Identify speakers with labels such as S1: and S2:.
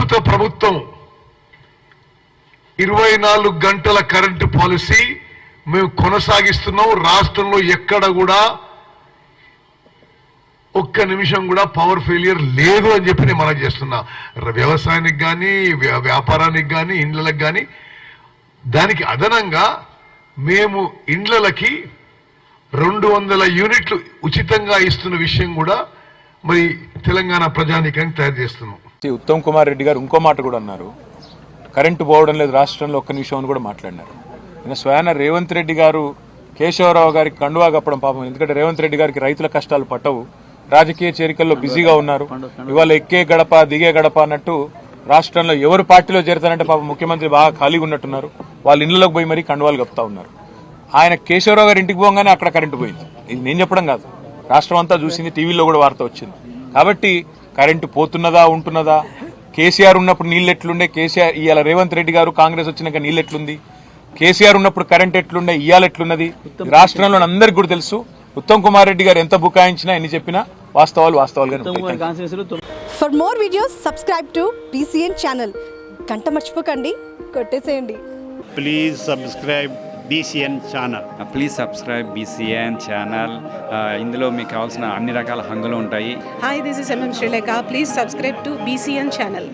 S1: ప్రస్తుత ప్రభుత్వం 24 గంటల కరెంటు పాలసీ మేము కొనసాగిస్తున్నాం. రాష్ట్రంలో ఎక్కడ కూడా ఒక్క నిమిషం కూడా పవర్ ఫెయిలియర్ లేదు అని చెప్పి నేను మనం చేస్తున్నా. వ్యవసాయానికి కానీ వ్యాపారానికి కానీ ఇండ్లకి కానీ. దానికి అదనంగా మేము ఇండ్లకి 200 యూనిట్లు ఉచితంగా ఇస్తున్న విషయం కూడా మరి తెలంగాణ ప్రజానీకానికి తయారు చేస్తున్నాం.
S2: ఉత్తమ్ కుమార్ రెడ్డి గారు ఇంకో మాట కూడా అన్నారు, కరెంటు పోవడం లేదు రాష్ట్రంలో ఒక్క నిమిషం అని కూడా మాట్లాడినారు. స్వయాన రేవంత్ రెడ్డి గారు కేశవరావు గారికి కండువా కప్పడం పాపం. ఎందుకంటే రేవంత్ రెడ్డి గారికి రైతుల కష్టాలు పట్టవు, రాజకీయ చేరికల్లో బిజీగా ఉన్నారు. ఇవాళ ఎక్కే గడప దిగే గడప అన్నట్టు రాష్ట్రంలో ఎవరు పార్టీలో చేరతారంటే పాపం ముఖ్యమంత్రి బాగా ఖాళీగా ఉన్నట్టున్నారు. వాళ్ళ ఇళ్లలోకి పోయి మరీ కండువాలు కప్పుతా ఉన్నారు. ఆయన కేశవరావు గారి ఇంటికి పోగానే అక్కడ కరెంటు పోయింది. ఇది నేను చెప్పడం కాదు, రాష్ట్రం అంతా చూసింది, టీవీలో కూడా వార్త వచ్చింది. కాబట్టి కరెంటు పోతున్నదా ఉంటున్నదా, కేసీఆర్ ఉన్నప్పుడు నీళ్ళు ఎట్లుండే, కేసీఆర్ ఇవాళ రేవంత్ రెడ్డి గారు కాంగ్రెస్ వచ్చినాక నీళ్ళు ఎట్లుంది, కేసీఆర్ ఉన్నప్పుడు కరెంట్ ఎట్లుండే, ఇవాళ ఎట్లున్నది రాష్ట్రంలో అందరికీ కూడా తెలుసు. ఉత్తమ్ కుమార్ రెడ్డి గారు ఎంత బుకాయించినా ఎన్ని చెప్పినా వాస్తవాలుగానే ఉంటాయి.
S3: For more videos subscribe to BCN channel. గంట మర్చిపోకండి, కొట్టేసేయండి.
S4: Please subscribe BCN channel.
S5: Please subscribe BCN channel. ఇందులో మీకు కావాల్సిన అన్ని రకాల హంగులు ఉంటాయి.
S6: Hi, this is MM Sri Lanka. Please subscribe to BCN channel.